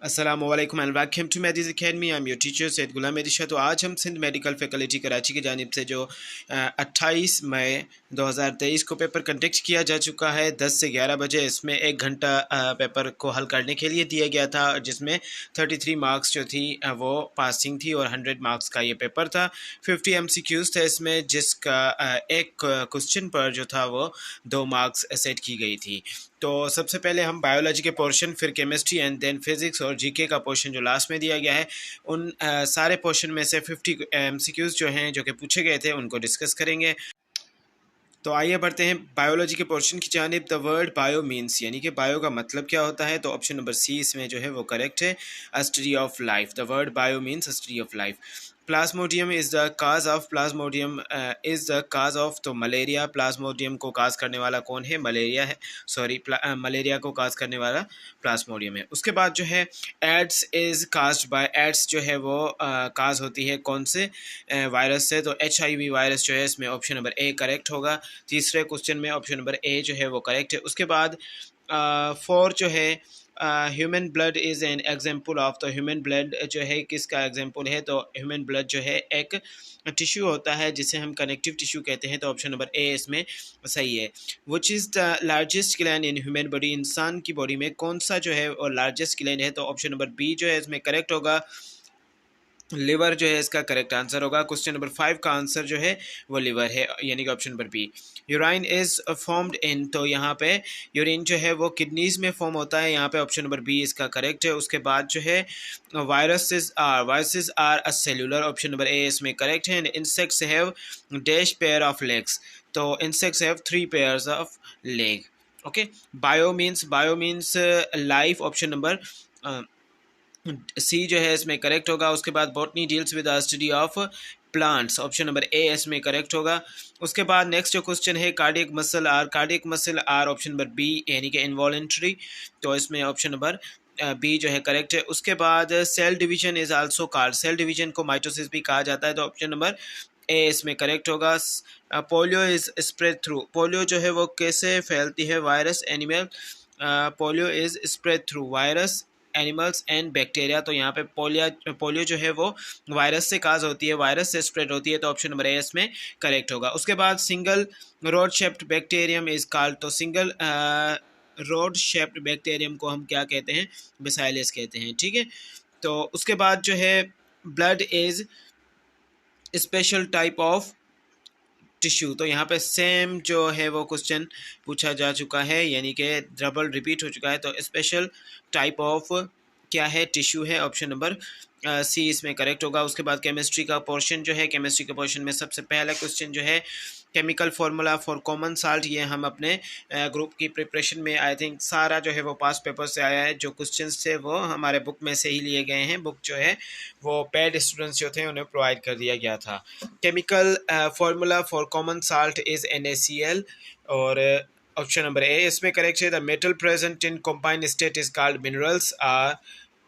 अस्सलामुअलैकुम and welcome to Medis academy. I am your teacher Syed Ghulam Medisha. तो आज हम सिंध मेडिकल फैकल्टी कराची की जानिब से जो 28 मई 2023 को पेपर कंडक्ट किया जा चुका है 10 से 11 बजे। इसमें 1 घंटा पेपर को हल करने के लिए दिया गया था, जिसमें 33 मार्क्स जो थी वो पासिंग थी और 100 मार्क्स का ये पेपर था। 50 MCQs थे इसमें, जिसका एक क्वेश्चन पर जो था वो 2 मार्क्स सेट की गई थी। तो सबसे पहले हम बायोलॉजी के पोर्शन, फिर केमिस्ट्री एंड देन फिजिक्स और जीके का पोर्शन जो लास्ट में दिया गया है, उन सारे पोर्शन में से 50 MCQs जो हैं जो कि पूछे गए थे उनको डिस्कस करेंगे। तो आइए बढ़ते हैं बायोलॉजी के पोर्शन की जानिब। द वर्ड बायो मीन्स, यानी कि बायो का मतलब क्या होता है, तो ऑप्शन नंबर सी इसमें जो है वो करेक्ट है, अ study of life. The word bio means a study of life. Plasmodium is the cause of, Plasmodium is the cause of, तो मलेरिया, प्लाज्मोडियम को काज करने वाला कौन है, मलेरिया है। सॉरी, मलेरिया को काज करने वाला प्लाज्मोडियम है। उसके बाद जो है AIDS is caused by, AIDS जो है वो काज होती है कौन से वायरस से, तो HIV वायरस जो है इसमें ऑप्शन नंबर ए करेक्ट होगा। तीसरे क्वेश्चन में ऑप्शन नंबर ए जो है वो करेक्ट है। उसके बाद फोर जो है human blood is an example of, तो ह्यूमन ब्लड जो है किसका एग्जाम्पल है, तो ह्यूमन ब्लड जो है एक टिश्यू होता है जिसे हम कनेक्टिव टिश्यू कहते हैं, तो ऑप्शन नंबर ए इसमें सही है। Which is the largest gland in human body, इंसान की बॉडी में कौन सा जो है और लार्जेस्ट ग्लैंड है, तो ऑप्शन नंबर बी जो है इसमें करेक्ट होगा, लिवर जो है इसका करेक्ट आंसर होगा। क्वेश्चन नंबर 5 का आंसर जो है वो लिवर है, यानी कि option number B. Urine is formed in, तो यहाँ पे यूरिन जो है वो किडनीज में फॉर्म होता है, यहाँ पे ऑप्शन नंबर बी इसका करेक्ट है। उसके बाद जो है viruses are a cellular, option number A इसमें करेक्ट है। Insects have dash pair of legs, तो insects have 3 pairs of leg. Okay, bio means life, option number C जो है इसमें करेक्ट होगा। उसके बाद botany deals with the study of plants, option number A इसमें करेक्ट होगा। उसके बाद नेक्स्ट जो क्वेश्चन है cardiac muscle are option number B, यानी कि इनवॉलेंट्री, तो इसमें ऑप्शन नंबर बी जो है करेक्ट है। उसके बाद cell division is also called, cell division को माइटोसिस भी कहा जाता है, तो ऑप्शन नंबर ए इसमें करेक्ट होगा। Polio is spread through, polio जो है वो कैसे फैलती है, virus animal, polio is spread through virus animals and bacteria, तो यहाँ पे पोलियो जो है वो वायरस से काज होती है, वायरस से स्प्रेड होती है, तो ऑप्शन नंबर ए इसमें करेक्ट होगा। उसके बाद single road shaped bacterium is called, तो सिंगल रोड शेप्ड बैक्टीरियम को हम क्या कहते हैं, बेसाइलस कहते हैं, ठीक है। तो उसके बाद जो है blood is special type of tissue, तो यहाँ पे सेम जो है वो क्वेश्चन पूछा जा चुका है, यानी कि डबल रिपीट हो चुका है, तो स्पेशल टाइप ऑफ क्या है, टिश्यू है, ऑप्शन नंबर सी इसमें करेक्ट होगा। उसके बाद केमिस्ट्री का पोर्शन जो है, केमिस्ट्री के पोर्शन में सबसे पहला क्वेश्चन जो है chemical formula for common salt, ये हम अपने ग्रुप की प्रिपरेशन में आई थिंक सारा जो है वो पास पेपर से आया है, जो क्वेश्चंस थे वो हमारे बुक में से ही लिए गए हैं। बुक जो है वो पेड स्टूडेंट्स जो थे उन्हें प्रोवाइड कर दिया गया था। Chemical formula for common salt is NaCl, और ऑप्शन नंबर ए इसमें करेक्ट है। The metal present in combined state is called minerals,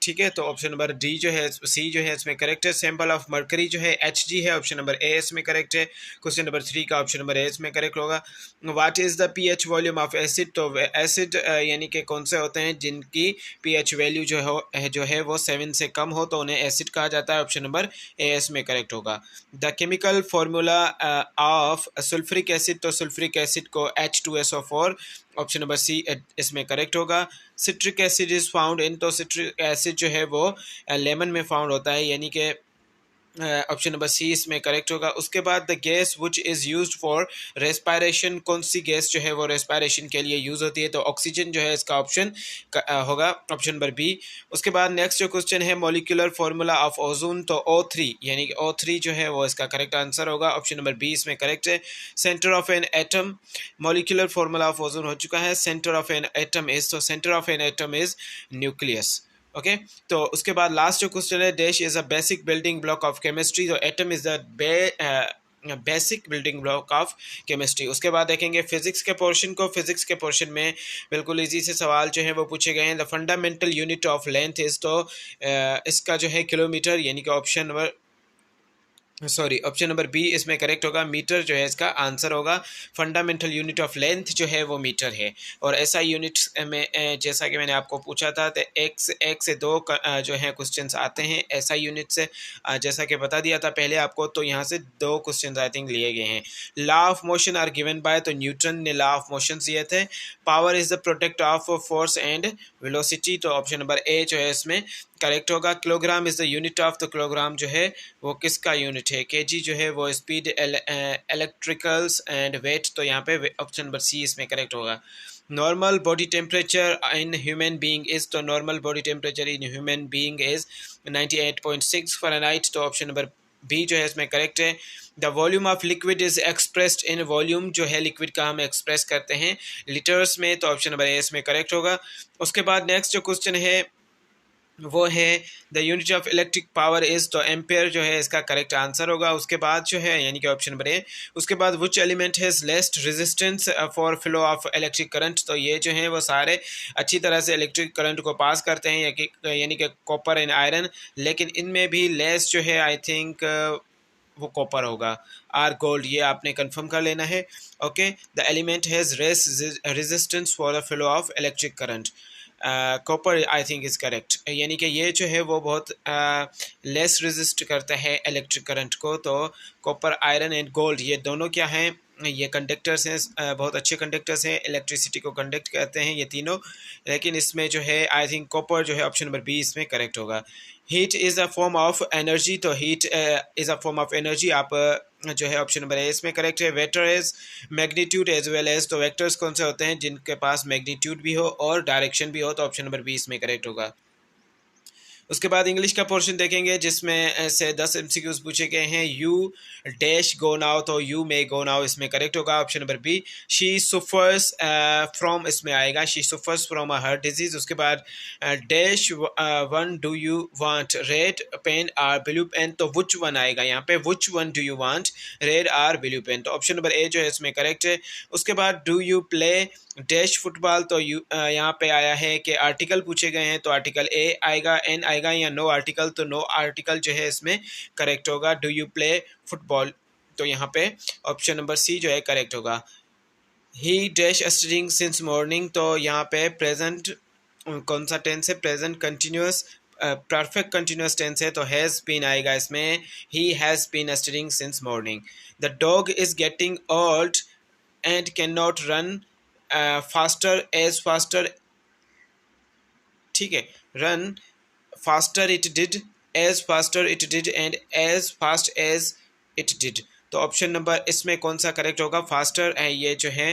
ठीक है, तो ऑप्शन नंबर डी जो है, सी जो है इसमें करेक्ट है। सैंपल ऑफ मर्करी जो है Hg है, ऑप्शन नंबर ए इसमें करेक्ट है। क्वेश्चन नंबर 3 का ऑप्शन नंबर ए इसमें करेक्ट होगा। What is the pH volume of acid, तो एसिड यानी कि कौन से होते हैं जिनकी pH वैल्यू जो है वो 7 से कम हो, तो उन्हें एसिड कहा जाता है, ऑप्शन नंबर ए इसमें करेक्ट होगा। The chemical formula of sulphuric acid, तो सल्फ्रिक एसिड को H2SO4, ऑप्शन नंबर सी इसमें करेक्ट होगा। Citric acid is found in, तो सिट्रिक एसिड जो है वो लेमन में फाउंड होता है, यानी कि ऑप्शन नंबर सी इसमें करेक्ट होगा। उसके बाद the gas which is used for respiration, कौन सी गैस जो है वो रेस्पायरेशन के लिए यूज़ होती है, तो ऑक्सीजन जो है इसका ऑप्शन होगा, ऑप्शन नंबर बी। उसके बाद नेक्स्ट जो क्वेश्चन है मॉलिक्यूलर फार्मूला ऑफ ओजोन, तो O3, यानी कि O3 जो है वो इसका करेक्ट आंसर होगा, ऑप्शन नंबर बी इसमें करेक्ट है। Centre of an atom, molecular formula of ozone हो चुका है, centre of an atom is, तो centre of an atom is nucleus. Okay, तो उसके बाद लास्ट जो क्वेश्चन है dash is a basic building block of chemistry, तो atom is the basic building block of chemistry. उसके बाद देखेंगे फिजिक्स के पोर्शन को। फिजिक्स के पोर्शन में बिल्कुल इजी से सवाल जो है वो पूछे गए हैं। The fundamental unit of length is, तो इसका जो है किलोमीटर, यानी कि option number sorry, option number B इसमें करेक्ट होगा। मीटर जो है इसका आंसर होगा। फंडामेंटल यूनिट ऑफ लेंथ जो है वो मीटर है। और एसआई यूनिट में जैसा कि मैंने आपको पूछा था तो एक से दो जो है क्वेश्चंस आते हैं एसआई यूनिट से, जैसा कि बता दिया था पहले आपको। तो यहाँ से दो क्वेश्चंस आई थिंक लिए गए हैं। Law of motion are given by, तो न्यूटन ने लॉ ऑफ मोशन दिए थे। Power is the product of force and velocity, तो ऑप्शन नंबर ए जो है इसमें करेक्ट होगा। Kilogram is the unit of, तो किलोग्राम जो है वो किसका यूनिट है? केजी जो है वो स्पीड, इलेक्ट्रिकल्स एंड वेट, तो यहाँ पे ऑप्शन नंबर सी इसमें करेक्ट होगा। Normal body temperature in human being is, तो normal body temperature in human being is 98.6 Fahrenheit, तो ऑप्शन नंबर बी जो है इसमें करेक्ट है। The volume of liquid is expressed in, volume जो है लिक्विड का हम एक्सप्रेस करते हैं लीटर्स में, तो ऑप्शन नंबर ए इसमें करेक्ट होगा। उसके बाद नेक्स्ट जो क्वेश्चन है वो है the unit of electric power is, तो एम्पेयर जो है इसका करेक्ट आंसर होगा। उसके बाद जो है यानी कि ऑप्शन नंबर ए। उसके बाद which element has least resistance for flow of electric current, तो ये जो है वो सारे अच्छी तरह से इलेक्ट्रिक करंट को पास करते हैं यानी कि कॉपर एंड आयरन, लेकिन इनमें भी लेस जो है आई थिंक वो कॉपर होगा। आर गोल्ड, ये आपने कंफर्म कर लेना है। Okay, the element has less resistance for the flow of electric current, copper I think is correct, यानी कि ये जो है वो बहुत लेस रेजिस्ट करता है इलेक्ट्रिक करंट को। तो कॉपर, आयरन एंड गोल्ड ये दोनों क्या हैं? ये कंडक्टर्स हैं, बहुत अच्छे कंडक्टर्स हैं, इलेक्ट्रिसिटी को कंडक्ट करते हैं ये तीनों। लेकिन इसमें जो है आई थिंक कॉपर जो है ऑप्शन नंबर बी इसमें करेक्ट होगा। Heat is a form of energy, तो heat is a form of energy, आप जो है ऑप्शन नंबर ए इसमें करेक्ट है। Vector is magnitude as well as, तो वेक्टर्स कौन से होते हैं जिनके पास मैग्नीट्यूड भी हो और डायरेक्शन भी हो, तो ऑप्शन नंबर बी इसमें करेक्ट होगा। उसके बाद इंग्लिश का पोर्शन देखेंगे जिसमें ऐसे 10 एमसीक्यूज पूछे गए हैं। यू डैश गो नाउ, तो यू मे गो नाउ इसमें करेक्ट होगा option number B. She suffers from इसमें आएगा, she suffers from a heart disease. उसके बाद dash one do you want, red pen or blue pen, तो which one आएगा यहाँ पे, which one do you want, red or blue pen, तो option number A जो है इसमें करेक्ट है। उसके बाद do you play dash football, तो यहाँ पे आया है कि आर्टिकल पूछे गए हैं, तो आर्टिकल ए आएगा, एन आएगा या नो आर्टिकल, तो नो आर्टिकल जो है इसमें करेक्ट होगा। डू यू प्ले फुटबॉल, तो यहाँ पे ऑप्शन नंबर सी जो है करेक्ट होगा। He dash studying since morning, तो यहाँ पे प्रेजेंट कौन सा टेंस है? Present continuous, perfect continuous tense है, तो हैज़ बीन आएगा इसमें। He has been studying since morning. The dog is getting old and can not run faster as faster, ठीक है, run faster it did, as faster it did and as fast as it did, तो option number इसमें कौन सा correct होगा? Faster है ये जो है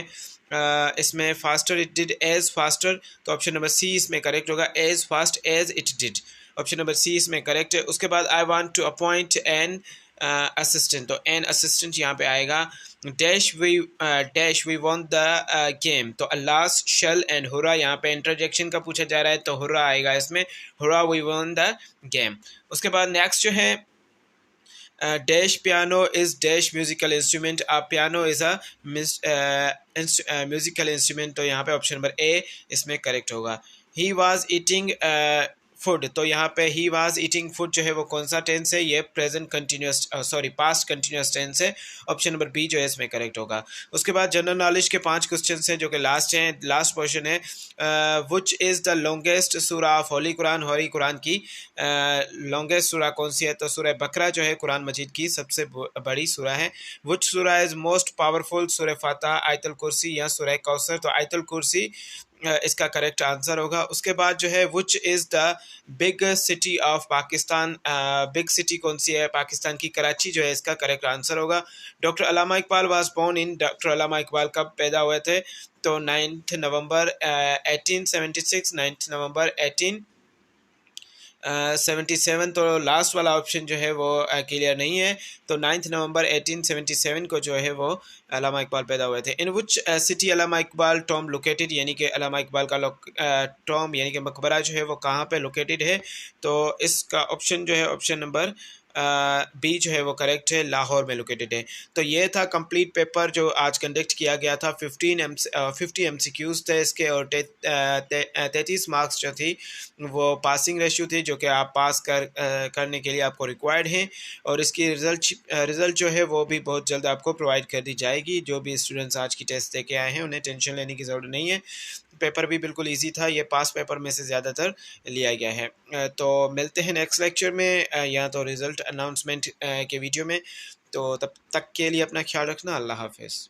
इसमें faster it did as faster, तो ऑप्शन नंबर सी इसमें करेक्ट होगा, as fast as it did, option number C इसमें करेक्ट है। उसके बाद I want to appoint an assistant, तो एन असिस्टेंट यहाँ पे आएगा। Dash we want the game, तो अल्लास शल एंड हुरा, यहाँ पे इंटरजेक्शन का पूछा जा रहा है, तो हुरा आएगा इसमें, हुरा वी वॉन्ट द गेम। उसके बाद नेक्स्ट जो है dash piano is dash musical instrument, piano is a musical instrument, तो यहाँ पे ऑप्शन नंबर ए इसमें करेक्ट होगा। ही वॉज ईटिंग फूड, तो यहाँ पे ही वाज ईटिंग फूड जो है वो कौन सा टेंस है? ये present continuous sorry past continuous tense है, ऑप्शन नंबर बी जो है इसमें करेक्ट होगा। उसके बाद जनरल नॉलेज के 5 क्वेश्चन हैं जो कि लास्ट हैं, लास्ट क्वेश्चन है विच इज़ द लॉन्गेस्ट सूरा ऑफ होली कुरान, होली कुरान की लॉन्गेस्ट सूरा कौन सी है? तो सूरह बकरा जो है कुरान मजीद की सबसे बड़ी सूरा है। विच सूरा इज़ मोस्ट पावरफुल, सूरह फातिहा, आयतुल कुर्सी या सूरह कौसर, तो आयतुल कुर्सी इसका करेक्ट आंसर होगा। उसके बाद जो है which is the big city of Pakistan, big city कौन सी है पाकिस्तान की? कराची जो है इसका करेक्ट आंसर होगा। Doctor Allama Iqbal was born in, doctor Allama Iqbal कब पैदा हुए थे? तो 9 नवंबर 1876, 9 नवंबर 1877, तो लास्ट वाला ऑप्शन जो है वो क्लियर नहीं है, तो 9 नवंबर 1877 को जो है वो अल्लामा इकबाल पैदा हुए थे। In which city Allama Iqbal tomb located, यानी कि अल्लामा इकबाल का टॉम यानी कि मकबरा जो है वो कहाँ पे लोकेटेड है? तो इसका ऑप्शन जो है ऑप्शन नंबर बी जो है वो करेक्ट है, लाहौर में लोकेटेड है। तो ये था कंप्लीट पेपर जो आज कंडक्ट किया गया था। 50 MCQs थे इसके, और 33 मार्क्स जो थी वो पासिंग रेशियो थी, जो कि आप पास करने के लिए आपको रिक्वायर्ड हैं। और इसकी रिज़ल्ट जो है वो भी बहुत जल्द आपको प्रोवाइड कर दी जाएगी। जो भी स्टूडेंट्स आज की टेस्ट दे के आए हैं उन्हें टेंशन लेने की ज़रूरत नहीं है। पेपर भी बिल्कुल इजी था, ये पास पेपर में से ज़्यादातर लिया गया है। तो मिलते हैं नेक्स्ट लेक्चर में, या तो रिज़ल्ट अनाउंसमेंट के वीडियो में। तो तब तक के लिए अपना ख्याल रखना। अल्लाह हाफ़िज़।